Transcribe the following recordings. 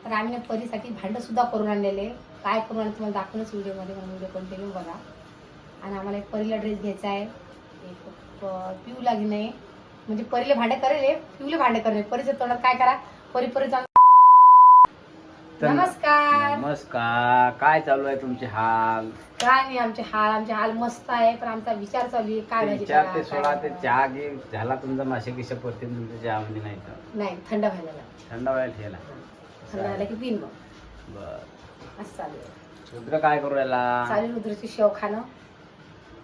तर आम्ही परीसाठी भांडं सुद्धा करून आणलेले. काय करून आणलं तुम्हाला दाखवूनच व्हिडिओमध्ये, म्हणून व्हिडिओ कंटिन्यू बघा. आणि आम्हाला एक परीला ड्रेस घ्यायचा आहे, एक पिऊला घेणे, म्हणजे परीले भांडे करेल, पिऊले भांडे करेल. परीचं तोंडात काय करा, परी नमस्कार. नमस्कार. काय चालू आहे तुमचे हाल? काय नाही, आमचे हाल मस्त आहे, पण आमचा विचार चालू आहे काय विचार ते सोडा, ते चहा घे झाला तुमचा, मासे किशा पडते तुमच्या चहामध्ये? नाही तर नाही, थंड व्हायला थंड व्हायला ठेला, थंड झाला की पिन मग. बर, असं चालू आहे. रुद्र काय करू राहिला? चालू रुद्रची शेव खाणं.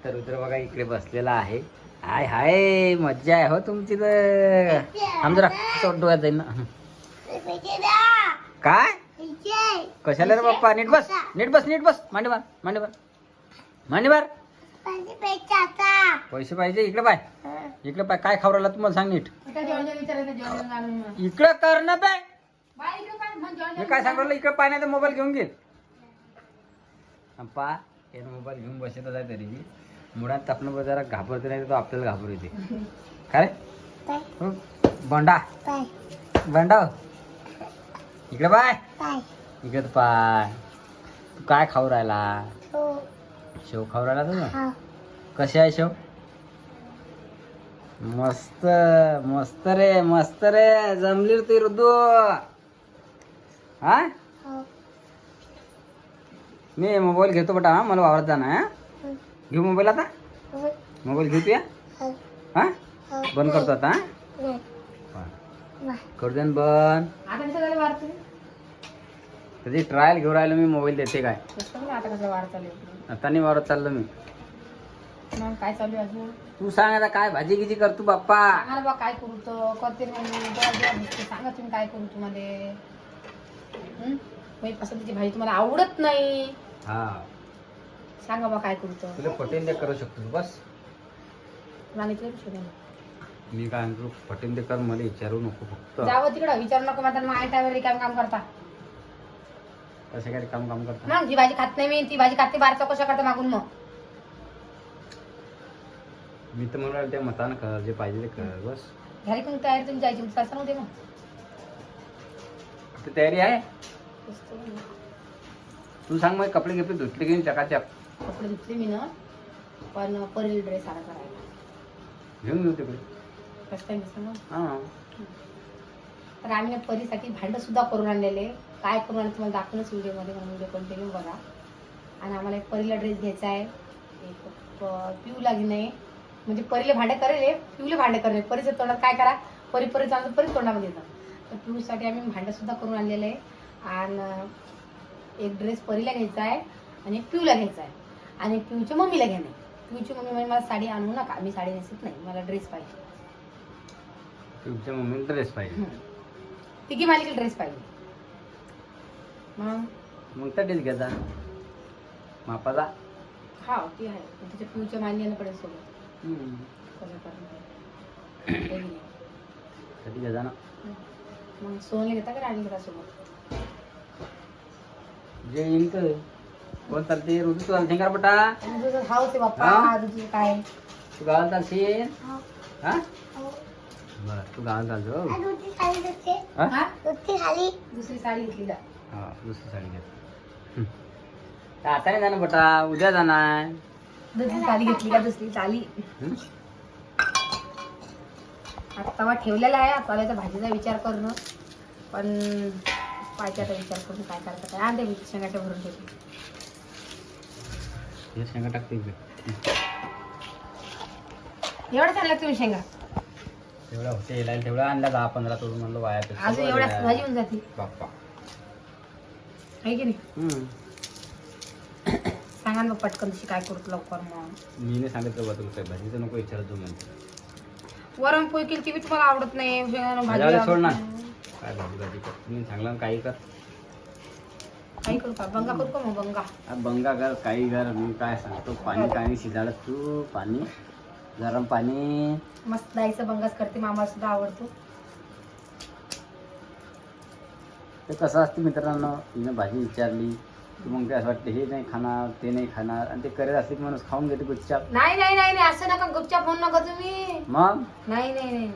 तर रुद्र बघा इकडे बसलेला आहे. हाय हाय, मज्जा आहे हो तुमची. तर आम जरा डोळ्यात जाईल ना. काय कशाला रे बाप्पा? नीट बस, नीट बस, नीट बस. मांडीवर मांडीवर मांडीवर. पैसे पाहिजे? इकडे पाय, इकडे पाय. काय खाऊ राहिला तुम्हाला सांग नीट. इकडे कर ना पाय. मी काय सांगू राहिलो, इकडे पाय, नाही तर मोबाईल घेऊन घे. पा यानं मोबाईल घेऊन बसतच आहे, तरी मुळात तापणं जरा घाबरते, नाही तर आपल्याला घाबरू येते. काय रे बंडा बंडा, इकडे पाय, इकडे पाय. तू काय खाऊ राहिला? शेव खाऊ राहिला तुझं? कशी आहे शेव? मस्त मस्त रे, मस्त रे. जमली रे ती रुद्दू. हा, मी मोबाईल घेतो बेटा. हा, मला वावरात जाणं आहे. घेऊ मोबाईल आता? मोबाईल घेऊ तुया? हा, बंद करतो आता. करू दे ना बंद. त्याची ट्रायल घेऊन राहिलो मी, मोबाईल देते काय. आता नाही वावरात चाललो मी. काय चालू आहे अजून? तू सांग आता, काय भाजी गिजी कर तू बाप्पा. बा काय करू तर करते सांगा तुम्ही, काय करू तुम्हाला? पसंतीची भाजी तुम्हाला आवडत नाही. हा, सांगा बा काय करू तर. तुला पटेल ते करू शकतो बस. मागितलं मी काय म्हणतो, पटेल ते कर, मला विचारू नको फक्त. जावं तिकडं, विचारू नको. मग आई टायवर काम करता. कसं काय काम करता? मग जी भाजी खात नाही मी, ती भाजी खाते बारचा कशा करता मागून. मग मी तर म्हणून त्या मतानं कर, जे पाहिजे ते कर बस. घरी कोणी तयारी तुम्ही जायची, सासरा नव्हते मग. आता तयारी आहे. तू सांग, मग कपडे गिपडे धुतले की चकाचक? कपडे धुतले मी ना, पण परील ड्रेस आला करायला. घेऊन घेऊ तिकडे. फर्स्ट टाइम दिसतं मग. हा, तर आम्ही परीसाठी भांडं सुद्धा करून आणलेले. काय करून आणलं तुम्हाला दाखवूनच व्हिडिओमध्ये, म्हणून व्हिडिओ कंटिन्यू बघा. आणि आम्हाला एक परीला ड्रेस घ्यायचा आहे, एक पिऊला घेणे, म्हणजे परीले भांडे करेल, पिऊले भांडे करेल. परीचं तोंडात काय करा, परी चालतं, परी तोंडामध्ये येतं. तर पिऊसाठी आम्ही भांडं सुद्धा करून आणलेलं आहे. आणि एक ड्रेस परीला घ्यायचा आहे, आणि एक पिऊला घ्यायचा आहे, आणि पिऊच्या मम्मीला घेणे. पिऊची मम्मी म्हणजे मला साडी आणू नका, मी साडी नेसत नाही, मला ड्रेस पाहिजे. तुमच्या मम्मीला ड्रेस पाहिजे? तिघी मालिकेला ड्रेस पाहिजे. मग त्या ड्रेस घ्यायचा मापाचा. हा, ती आहे, तिच्या पिऊच्या मान्यानं पडेल सोबत. कधी घ्यायचा ना? मग सोनले घेता का राणी घेता सोबत? जे येईल तर कोण चालते? रुजू तू चालते का बेटा? हाव ते बाप्पा, तुझं काय? तू गावाला चालशील? हा, बर, तू गावाला चालतो. दुसरी साडी घेतली का? हा, दुसरी साडी घ्या. आता नाही जाणार बेटा, उद्या जाणार. दुसरी साडी घेतली का? दुसरी साडी आता तवा ठेवलेला आहे. आता भाजीचा विचार करणं, पण पाहिजे विचार करून काय करता काय. आणते मी शेंगाच्या भरून ठेवते. हे शेंगा टाकते एवढं छान लागते मी शेंगा. तेवढा होते येईल, तेवढा आणला 10-15 तोडून म्हणलो वाया. अजून एवढ्या भाजी होऊन जाते बाप्पा, आहे की नाही? सांगा ना पटकन तशी काय करतो लवकर. मग मी नाही सांगितलं बा तुला, काय भाजीचं नको विचारत जो म्हणते. वरण पोळी केली ती बी तुम्हाला आवडत नाही. भाजी सोड ना, काय भाजी कर तुम्ही सांगला काही कर. काही करू का? बंगा करू का? मग बंगा बंगा कर, काही कर. मी काय सांगतो, पाणी काही शिजायला तू, पाणी गरम पाणी मस्त दाईचं बंगाच करते, मामा सुद्धा आवडतो. ते कसं असते मित्रांनो, तिने भाजी विचारली की मग ते असं वाटतं हे नाही खाणार, ते नाही खाणार, आणि ते करत असते की माणूस खाऊन घेते गुपचाप. नाही नाही नाही, असं नका गुपचाप होऊन नका तुम्ही. मग नाही नाही नाही,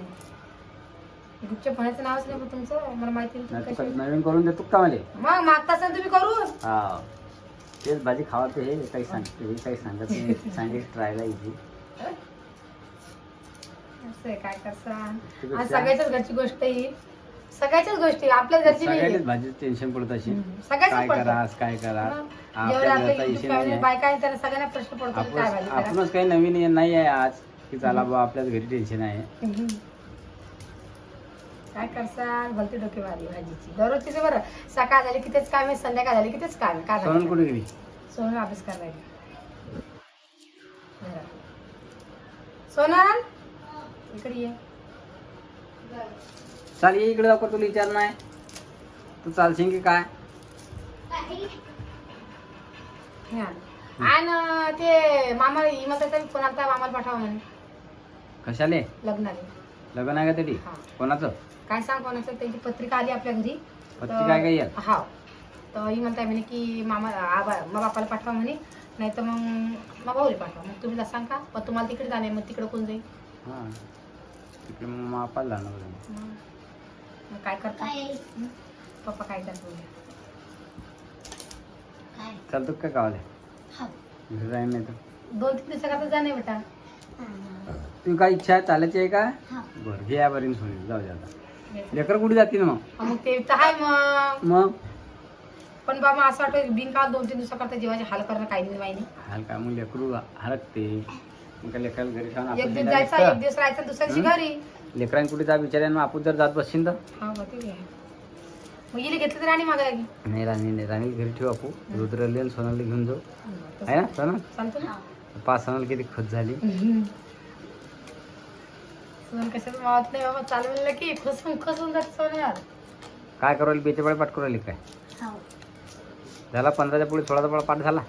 गुपचूप म्हणायचं नावच नाही पण तुमचं मला माहिती नाही नाही तुम्ही तू कशी- नवीन करून देतो का मला मग मागता असाल तुम्ही करू हा तेच भाजी खावा ते हे काही सांगते हे काही सांगत नाही सांगितलं ट्रायला इथे असं आहे, काय करसा तुझं आणि त्या- सगळ्याच्याच घरची गोष्ट ही सगळ्याच्याच गोष्टी आपल्याच घरची नाही सगळ्याच भाजी टेन्शन पडत अशी सगळ्याच काय पडतं. करा आज काय करा जेवढे आपल्या आपल्या घरचा YouTube इशू family नाही बायका आहेत त्यांना सगळ्यांना प्रश्न पडतो की काय भाजी करा. आपणच काही नवीन नाही आहे आज की चला बा आपल्याच घरी टेन्शन आहे काय करसाल भलती डोकेबाजी भाजीची दररोज तिचं बरं सकाळ झाली की तेच काम आहे संध्याकाळ झाली की तेच काम आहे काय सोनल कुठे गेली सोनल अभ्यास करायला गेली. सोनल इकडे ये चाल ये इकडे दाखव तुला विचार नाही तू चालशील की काय हे आण. आणि ते मामा इमाचा फोन आता मामाला पाठवा म्हणे कशाले लग्नाला लग्न आहे का तरी हा. कोणाचं काय सांग कोणाचं त्यांची पत्रिका आली आपल्या घरी पत्रिका आहे का येईल हा तर ही म्हणताय म्हणे की मामा मग बापाला पाठवा म्हणे नाही तर मग भाऊला पाठवा मग तुम्ही सांग का मग तुम्हाला तिकडे जाणे मग तिकडे कोण जाईल हा तिकडे मग आपल्याला जाणार आहे. मग काय करता पप्पा काय करतो चालतो का गावाला घरी राहील नाही तर 2-3 दिवसाकरता जाणे बेटा तुझी काय इच्छा आहे चालायची आहे का बरं घे या बरी सोनी जाऊ दे आता लेकर कुठे जातील मग मग ते तर आहे मग पण बाबा असं वाटतं बिनकाळ 2-3 दिवसाकरता जीवाचे हाल करणं काही नाही माहिती हाल काय मग लेकरू हरकते मग काय लेकराला घरी खाऊन एक आपण दिवस देणार जायचा का? एक दिवस राहायचा दुसऱ्या दिवशी घरी लेकरांनी कुठे जा विचारायला मग आपण जर जात बसशील तर हा मग ते आहे. मग गेली घेतलं तर आणि मागायला गेली नाही राणीला घरी ठेवू आपण रुद्रले आणि सोनाली घेऊन जाऊ आहे ना सोना चालतो ना 5 सोनाला किती खत झाली सोन कशाचं मावत नाही बाबा चालवलेलं की खसून जात सोन यार काय करायला बेचेपाळे पाठ करू राहिली काय झाला 15च्या पुढे 16चा पाठ झाला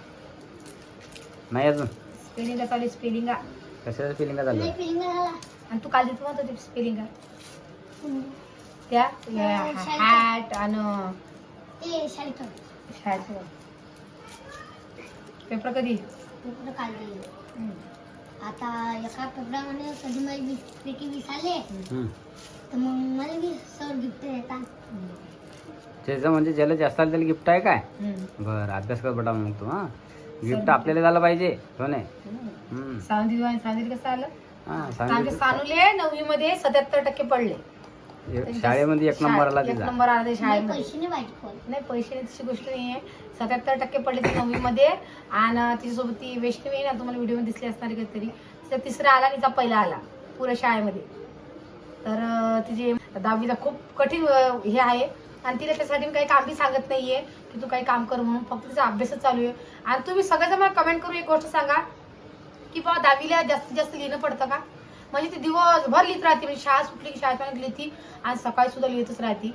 नाही अजून स्पेलिंग चालू स्पेलिंग कशाचं फिलिंग झालं आणि तू काल देतो म्हणतो ते स्पेलिंग त्या हॅट आणि शाळेचं पेपर कधी आता एका पेपरामध्ये कधी मला 20 पैकी 20 आले हम्म. तर मग मला 20 सर गिफ्ट देतात. त्याचं म्हणजे ज्याला जास्त आलं त्याला गिफ्ट आहे काय बरं अभ्यास कर बेटा मग तू हा गिफ्ट आपल्याला झालं पाहिजे हो नाही हम्म. सावंती कसं आलं हा आमच्या सांगितलं सानूले 9वी मध्ये 77% पडले शाळेमध्ये 1 नंबर आला एक तिचा नंबर आला ते शाळेमध्ये पैसे नाही पाहिजे कोण. नाही पैसे तशी गोष्ट नाहीये 77% पडले ती 9वी मध्ये आणि तिच्यासोबत ती वैष्णवी आहे ना तुम्हाला व्हिडिओ मध्ये दिसली असणार कधीतरी तिचा 3रा आला आणि तिचा पहिला आला पुऱ्या शाळेमध्ये तर तिचे 10वीला खूप कठीण हे आहे आणि तिला त्यासाठी मी काही काम बी सांगत नाहीये की तू काही काम कर म्हणून फक्त तिचा अभ्यासच चालू आहे आणि तुम्ही सगळेजण मला कमेंट करून एक गोष्ट सांगा की बाबा 10वीला जास्तीत जास्त लिहिणं पडतं का म्हणजे ती दिवसभर लिहित राहते म्हणजे शाळा सुटली की शाळेत लिहिती आणि सकाळी सुद्धा लिहितच राहते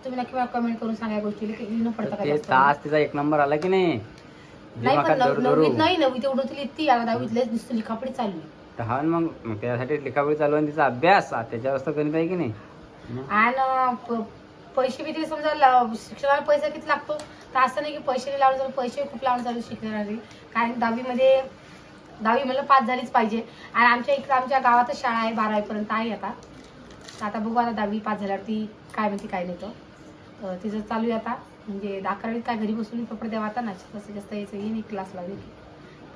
तुम्ही नक्की मला कमेंट करून सांगा या गोष्टीला की लिहिणं पडतं का ते जास्त? तास तिचा 1 नंबर आला की नाही नाही पण दिमागात धरू नववीत नाही नववी तेवढं ती लिहिती आता 10वीत लयच नुसतं लिखापडी चालू आहे तर हा ना मग त्यासाठी लिखावळी चालू आणि तिचा अभ्यास त्याच्यावर तर गणित आहे की नाही आणि पैसे बी तिथे समजा शिक्षणाला पैसा किती लागतो तर असं नाही की पैसे नाही लावले चालू पैसे खूप लावणं चालू शिकणारी कारण 10वी म्हणलं पास झालीच पाहिजे आणि आमच्या इकडे आमच्या गावातच शाळा आहे 12वीपर्यंत आहे आता बघू आता 10वी पास झाल्यावरती काय म्हणते काय नाही तर तिचं चालू आहे आता म्हणजे 11वीत काय घरी बसून पेपर द्यावा आता ना तसं जास्त यायचं हे नाही क्लास लावली की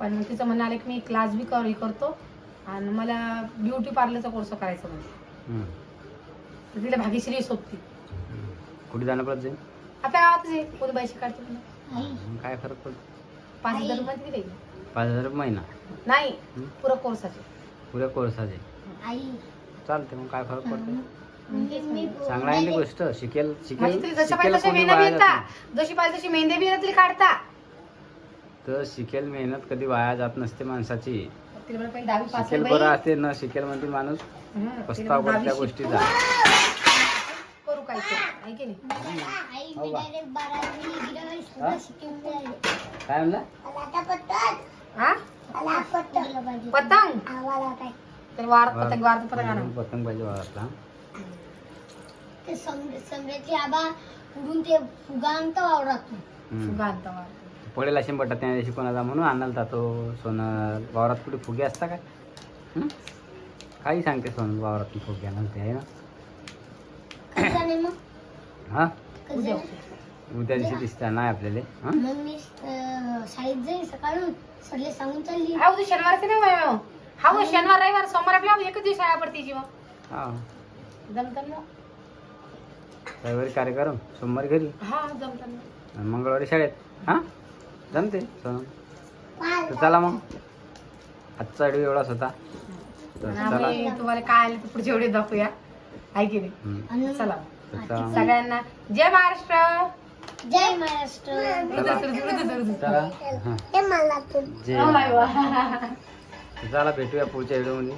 पण मग तिचं म्हणणं आलं की मी क्लास बी करतो आणि मला ब्युटी पार्लरचा कोर्स करायचा म्हणजे तर तिला भाग्यश्री सोबती कुठे जाणं पडत जाईल आपल्या गावातच आहे कोणी पैसे काढते पुन्हा. आई काय फरक पडतो 5,000 रुपये किती द्यायचे? 5,000 रुपये महिना नाही हं? पुरा कोर्साचे पुऱ्या कोर्साचे आई चालते मग काय फरक पडतो म्हणजे मी चांगला आहे ती गोष्ट शिकेल म्हणजे शिकेल तिला जशा शिकेल पाहिजे तशा कोणी मेहनत वाया येता जात जशी पाहिजे तशी मेहंदी बी येतात काढता तर शिकेल मेहनत कधी वाया जात नसते माणसाची तिला म्हणलं पहिले 10वी पास शिकेल बरं असते न शिकेल म्हणते माणूस पस्ताव करत त्या गोष्टीचा करू काय आहे की नाही आई हो मी बा. डायरेक्ट 12वी गेल्यावर हा? सगळं शिकून जाईल. काय म्हणला मला आता पटत हा मला पटत पतंग आम्हाला काय तर वारत पतंग आणा पतंग पाहिजे वावरातला ते समजायचे आबा उडून ते फुगा आणतं वावरातून. फुगा आणता वार पडेल अशी बटा त्या दिवशी कोणाला म्हणून आणायला जातो सोनल वावरात कुठे फुगे असता काय हं? काही सांगते सोनल वावरातून फुगे आणाल ते आहे ना कधी जाणे मग हा कधी उद्या जाणे? उद्या दिवशी दिसता नाही आपल्याला हा मग मी शाळेत जाईल सकाळून सरले सांगून चालली हा उद्या शनिवारचं नाही बाई मग. हा उद्या शनिवार रविवार सोमवार आपल्या एकच दिवस शाळा पडते जी मग हा जमतं ना. रविवारी कार्यक्रम सोमवारी घरी हा जमतं ना. आणि मंगळवारी शाळेत हा जमते सोनम. तर चला मग आजचा व्हिडिओ एवढाच होता तर आणि चला आम्ही तुम्हाला काय आले ते पुढचे व्हिडिओ दाखवूया आहे की नाही. हम्म. चला तर चला सगळ्यांना जय महाराष्ट्र. जय महाराष्ट्र चला हा. हे मला जय हो, बाय, महाराष्ट्र. बाय. चला भेटूया पुढच्या व्हिडिओ मध्ये